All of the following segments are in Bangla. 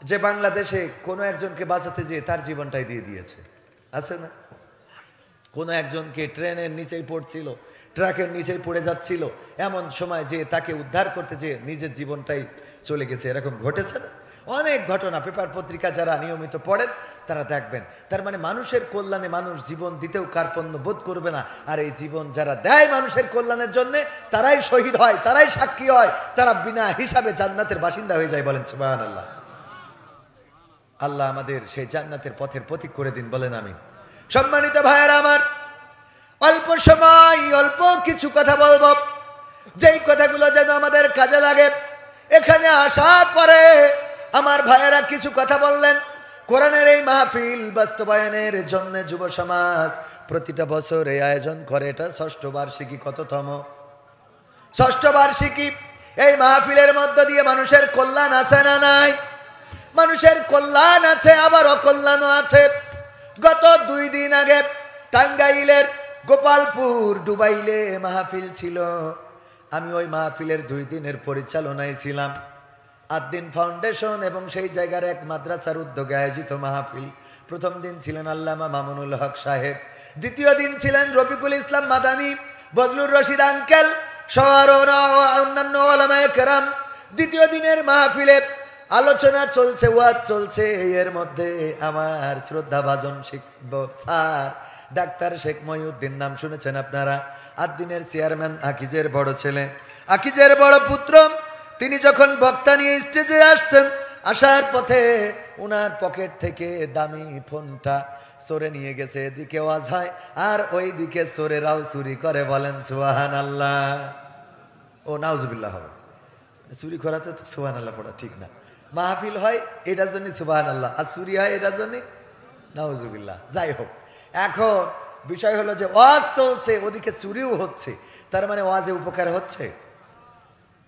যে বাংলাদেশে কোনো একজনকে বাঁচাতে যেয়ে তার জীবনটাই দিয়ে দিয়েছে, আছে না? কোনো একজনকে ট্রেনের নিচেই পড়ছিল, ট্রাকের নিচেই পড়ে যাচ্ছিল, এমন সময় যে তাকে উদ্ধার করতে যেয়ে নিজের জীবনটাই চলে গেছে, এরকম ঘটেছে না? অনেক ঘটনা পেপার পত্রিকা যারা নিয়মিত পড়েন তারা দেখবেন। তার মানে মানুষের কল্যাণে মানুষ জীবন দিতেও কার্পণ্য বোধ করবে না। আর এই জীবন যারা দেয় মানুষের কল্যাণের জন্য, তারাই শহীদ হয়, তারাই সাক্ষী হয়, তারা বিনা হিসাবে জান্নাতের বাসিন্দা হয়ে যায়। বলেন সুবহানাল্লাহ। আল্লাহ আমাদের সেই জান্নাতের পথের প্রতীক করে দিন, বলেন আমিন। সম্মানিত ভাইয়েরা আমার, অল্প সময় অল্প কিছু কথা বলবো, যেই কথাগুলো যেন আমাদের কাজে লাগে। এখানে আসার পরে আমার ভাইয়েরা কিছু কথা বললেন। কোরআনের এই মাহফিল বাস্তবায়নের জন্য যুব সমাজ প্রতিটা বছর এই আয়োজন করে। এটা ৬ষ্ঠ বার্ষিকী। কততম? ৬ষ্ঠ বার্ষিকী। এই মাহফিলের মধ্য দিয়ে মানুষের কল্যাণ আছে না নাই? মানুষের কল্যাণ আছে, আবার অকল্যাণও আছে। গত ২ দিন আগে টাঙ্গাইলের গোপালপুর ডুবাইলে মাহফিল ছিল। আমি ওই মাহফিলের ২ দিনের পরিচালনায় ছিলাম। আদ্দিন ফাউন্ডেশন এবং সেই জায়গার এক মাদ্রাসার উদ্যোগে আয়োজিত মাহফিল। প্রথম দিন ছিলেন আল্লামা মামুনুল হক সাহেব, দ্বিতীয় দিন ছিলেন রফিকুল ইসলাম মাদানী, বদলুর রশিদ আঙ্কেল সহ অন্যান্য ওলামায়ে কেরাম। দ্বিতীয় দিনের মাহফিলে আলোচনা চলছে, ওয়াজ চলছে। এর মধ্যে আমার শ্রদ্ধাভাজন শিক্ষক স্যার ডাক্তার শেখ মহিউদ্দিন, নাম শুনেছেন আপনারা, আদ্দিনের চেয়ারম্যান, আকিজের বড় ছেলে, আকিজের বড় পুত্র, তিনি যখন বক্তা নিয়ে স্টেজে আসছেন, আসার পথে ওনার পকেট থেকে দামি ফোনটা চোরে নিয়ে গেছে। এদিকে ওয়াজ হয় আর ওই দিকে চোরেরাও চুরি করে। বলেন সুবহানাল্লাহ। ও নাউজুবিল্লাহ হবে, চুরি করাতে তো সুবহানাল্লাহ পড়া ঠিক না। মাহফিল হয় এটার জন্য সুবহানাল্লাহ, আর চুরি হয় এটার জন্য নাউজুবিল্লাহ। যাই হোক, এখন বিষয় হলো যে ওয়াজ চলছে, ওদিকে চুরিও হচ্ছে। তার মানে ওয়াজে উপকার হচ্ছে?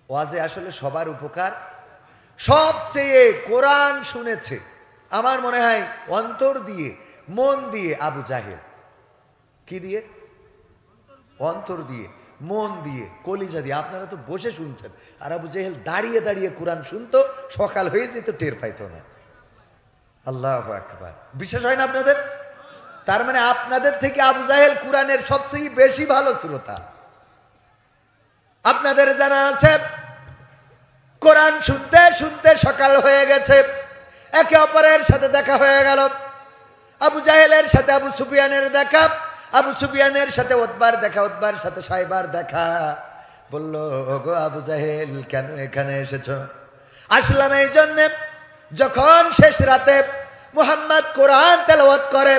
ওয়াজে আসলে সবার উপকার। সবচেয়ে কোরআন শুনেছে আমার মনে হয় অন্তর দিয়ে, মন দিয়ে আবু জাহেল। কি দিয়ে? অন্তর দিয়ে, মন দিয়ে, কলিজা দিয়ে। আপনারা তো বসে শুনছেন, আর আবু জাহেল দাঁড়িয়ে দাঁড়িয়ে কোরআন শুনতো, সকাল হয়ে যেত টের পাইতো না। আল্লাহু আকবার। বিশ্বাস হয় না আপনাদের? তার মানে আপনাদের থেকে আবু জাহেল কোরআনের সবচেয়ে বেশি ভালো শ্রোতা। আপনাদের জানা আছে কোরআন শুনতে শুনতে সকাল হয়ে গেছে, একে অপরের সাথে দেখা হয়ে গেল। আবু জাহেলের সাথে আবু সুফিয়ানের দেখা, আবু সুফিয়ানের সাথে ওতবার দেখা, ওতবার সাথে সাইবার দেখা। বলল, ওগো আবু জাহেল, কেন এখানে এসেছো? আসলাম এই জন্যে, যখন শেষ রাতে মুহাম্মদ কোরআন তেলাওয়াত করে,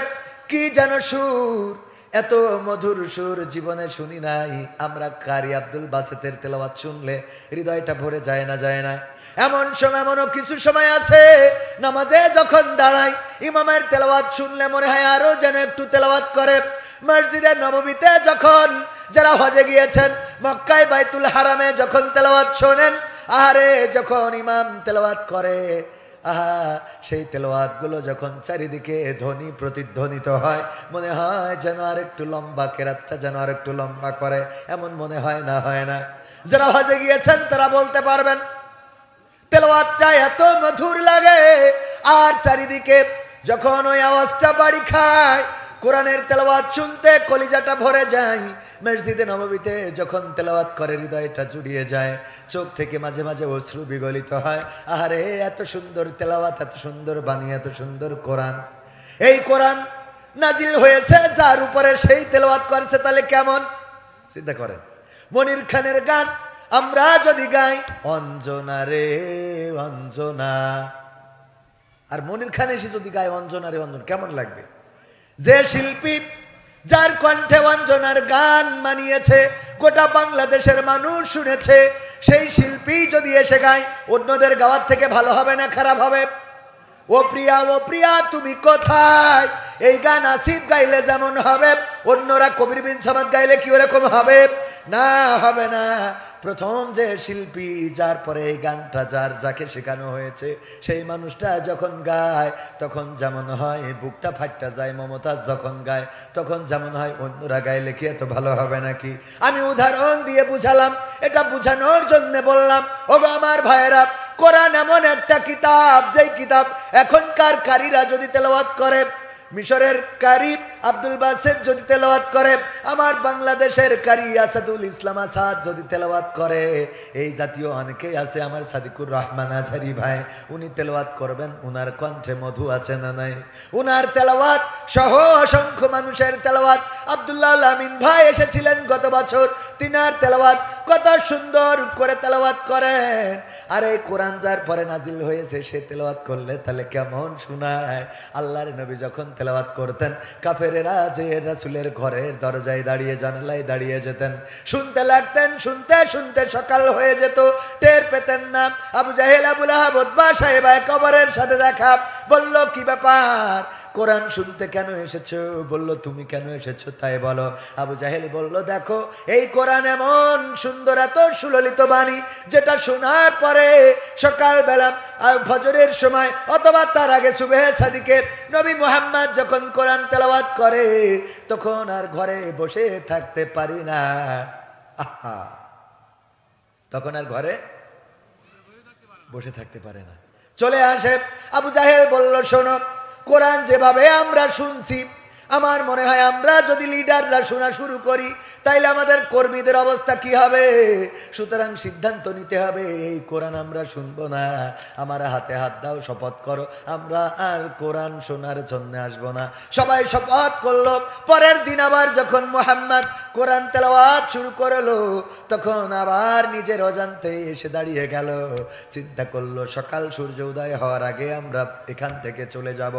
কি যেন সুর, এত মধুর সুর জীবনে শুনি নাই। আমরা কারি আব্দুল বাসেতের তেলাওয়াত শুনলে হৃদয়টা ভরে যায় না, যায় না? এমন সময়, এমনও কিছু সময় আছে নামাজে যখন দাঁড়াই, ইমামের তেলাওয়াত শুনলে মনে হয় আরো যেন একটু তেলাওয়াত করে। মসজিদে নববীতে যখন যারা হজে গিয়েছেন, মক্কায় বাইতুল হারামে যখন তেলাওয়াত শোনেন, আরে যখন ইমাম তেলাওয়াত করে, আহা, সেই তেলাওয়াত গুলো যখন চারিদিকে ধ্বনি প্রতিধ্বনিত হয়, মনে হয় যেন আর একটু লম্বা, কেরাতটা যেন আর একটু লম্বা করে, এমন মনে হয় না? হয় না? যারা হজে গিয়েছেন তারা বলতে পারবেন, তেলাওয়াতটা এত মধুর লাগে। আর চারিদিকে যখন ওই আওয়াজটা বাড়ি খায়, কোরআনের তেলাওয়াত শুনতে কলিজাটা ভরে যায়। মসজিদে নববীতে যখন তেলাওয়াত করে হৃদয়টা জুড়িয়ে যায়, চোখ থেকে মাঝে মাঝে অশ্রু বিগলিত হয়। আরে এত সুন্দর তেলাওয়াত, এত সুন্দর বাণী, এত সুন্দর কোরআন। এই কোরআন নাজিল হয়েছে যার উপরে, সেই তেলাওয়াত করেছে, তাহলে কেমন? চিন্তা করেন। মনির খানের গান আমরা যদি গাই, অঞ্জনা রে অঞ্জনা, আর মনির খান এসে যদি গায় অঞ্জনা রে অঞ্জনা, কেমন লাগবে? যে শিল্পী যার কণ্ঠে অঞ্জনার গান মানিয়েছে, গোটা বাংলাদেশের মানুষ শুনেছে, সেই শিল্পী যদি এসে গায়, অন্যদের গাওয়ার থেকে ভালো হবে না খারাপ হবে? ও প্রিয়া, ও প্রিয়া তুমি কোথায়, এই গান আসিফ গাইলে যেমন হবে, অন্যরা কবির বিন সামাদ গাইলে কি ওরকম হবে? না, হবে না। প্রথম যে শিল্পী, যার পরে এই গানটা যাকে শেখানো হয়েছে, সেই মানুষটা যখন গায় তখন যেমন হয় বুকটা ফাটটা যায়। মমতাজ যখন গায় তখন যেমন হয়, অন্যরা গাইলে কি এত ভালো হবে নাকি? আমি উদাহরণ দিয়ে বুঝালাম, এটা বুঝানোর জন্য বললাম। ওগো আমার ভাইয়েরা, কোরআন এমন একটা কিতাব, যেই কিতাব এখনকার কারীরা যদি তেলাওয়াত করে, মিশরের কারি আব্দুল বাসেত যদি তেলাওয়াত করে, আমার বাংলাদেশের কারি আসাদুল ইসলাম আসাদ যদি তেলাওয়াত করে, এই জাতীয় অনেকেই আছে, আমার সাদিকুর রহমান আজহারি ভাই, উনি তেলাওয়াত করবেন, উনার কণ্ঠে মধু আছে না নাই? উনার তেলাওয়াত সহ অসংখ্য মানুষের তেলাওয়াত। আব্দুল্লাহ আমিন ভাই এসেছিলেন গত বছর, তিনার তেলাওয়াত কত সুন্দর করে তেলাওয়াত করেন। আর এই কোরআন যার পরে নাজিল হয়েছে, সে তেলাওয়াত করলে তাহলে কেমন শোনায়। আল্লাহর নবী যখন তেলাওয়াত করতেন, কাফেরেরা যে রাসূলের ঘরের দরজায় দাঁড়িয়ে, জানালায় দাঁড়িয়ে যেতেন, শুনতে লাগতেন। শুনতে শুনতে সকাল হয়ে যেত, টের পেতেন না। আবু জাহেল, আবু লাহাব, উতবা, সাহেবা কবরের সাথে দেখা। বলল, কি ব্যাপার, কোরআন শুনতে কেন এসেছো? বলল, তুমি কেন এসেছো তাই বলো। আবু জাহেল বলল, দেখো এই কোরআন এমন সুন্দর, এত সুললিত বাণী, যেটা শোনার পরে সকালবেলা ফজরের সময় অথবা তার আগে সুবহে সাদিকে নবী মুহাম্মদ যখন কোরআন তেলাওয়াত করে, তখন আর ঘরে বসে থাকতে পারি না। আহা, তখন আর ঘরে বসে থাকতে পারে না, চলে আসে। আবু জাহেল বলল, শোনো, কোরআন যেভাবে আমরা শুনছি, আমার মনে হয় আমরা যদি লিডাররা শোনা শুরু করি, তাইলে আমাদের কর্মীদের অবস্থা কি হবে? সুতরাং সিদ্ধান্ত নিতে হবে, এই কোরআন আমরা শুনবো না। আমার হাতে হাত দাও, শপথ করো, আমরা আর কোরআন শোনার জন্য আসবো না। সবাই শপথ করলো। পরের দিন আবার যখন মুহাম্মদ কোরআন তেলাওয়াত শুরু করলো, তখন আবার নিজের অজান্তে এসে দাঁড়িয়ে গেল। চিন্তা করলো, সকাল সূর্য উদয় হওয়ার আগে আমরা এখান থেকে চলে যাব।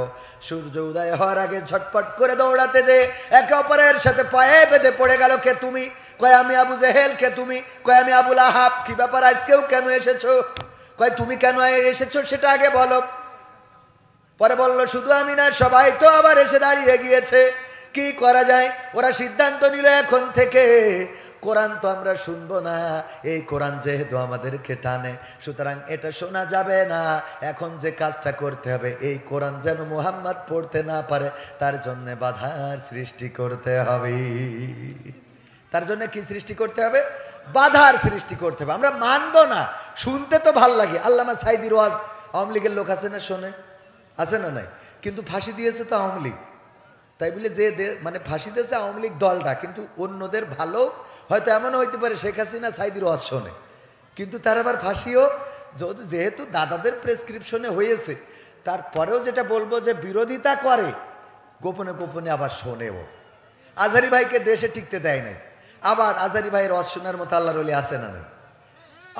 সূর্য উদয় হওয়ার আগে ঝটপট করে দৌড়াতে যে একে অপরের সাথে পায়ে বেঁধে পড়ে গেল। কে তুমি? কয় আমি আবু জেহেল। কে তুমি? কয় আমি আবু লাহাব। কি ব্যাপার, আজকেও কেন এসেছো? কয় তুমি কেন এসেছো সেটা আগে বলো। পরে বলল, শুধু আমি না, সবাই তো আবার এসে দাঁড়িয়ে গিয়েছে, কি করা যায়? ওরা সিদ্ধান্ত নিল, এখন থেকে কোরআন তো আমরা শুনবো না। এই কোরআন যেহেতু আমাদেরকে টানে, সুতরাং এটা শোনা যাবে না। এখন যে কাজটা করতে হবে, এই কোরআন যেন মুহাম্মদ পড়তে না পারে, তার জন্য বাধার সৃষ্টি করতে হবে। তার জন্য কি সৃষ্টি করতে হবে? বাধার সৃষ্টি করতে হবে। আমরা মানবো না, শুনতে তো ভাল লাগে। আল্লামা সাইদির ওয়াজ আওয়ামী লীগের লোক আছে না, শোনে? আছে না নাই? কিন্তু ফাঁসি দিয়েছে তো আওয়ামী লীগ, তাই বলে যে মানে ফাঁসি দিয়েছে আওয়ামী লীগ দলটা, কিন্তু অন্যদের ভালো হয়তো এমনও হইতে পারে শেখ হাসিনা সাইদির ওয়াজ শোনে, কিন্তু তার আবার ফাঁসিও যেহেতু দাদাদের প্রেসক্রিপশনে হয়েছে, তারপরেও যেটা বলবো যে বিরোধিতা করে, গোপনে গোপনে আবার শোনেও। আজহারি ভাইকে দেশে টিকতে দেয় নাই, আবার আজহারি ভাইয়ের ওয়াজ শোনার মতো আল্লাহর ওলি আছে না নাই?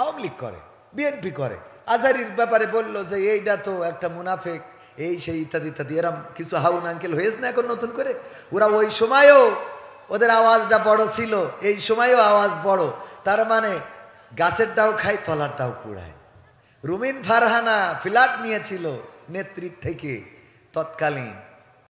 আওয়ামী লীগ করে, বিএনপি করে। আজহারির ব্যাপারে বললো যে এইটা তো একটা মুনাফেক, এই সেই ইত্যাদি ইত্যাদি, এরম কিছু হাউন আঙ্কেল হয়েছে না এখন নতুন করে। ওরা ওই সময়ও ওদের আওয়াজটা বড় ছিল, এই সময়ও আওয়াজ বড়। তার মানে গাছেরটাও খায়, তলারটাও কুড়ায়। রুমিন ফারহানা ফ্ল্যাট নিয়েছিল নেতৃত্ব থেকে তৎকালীন,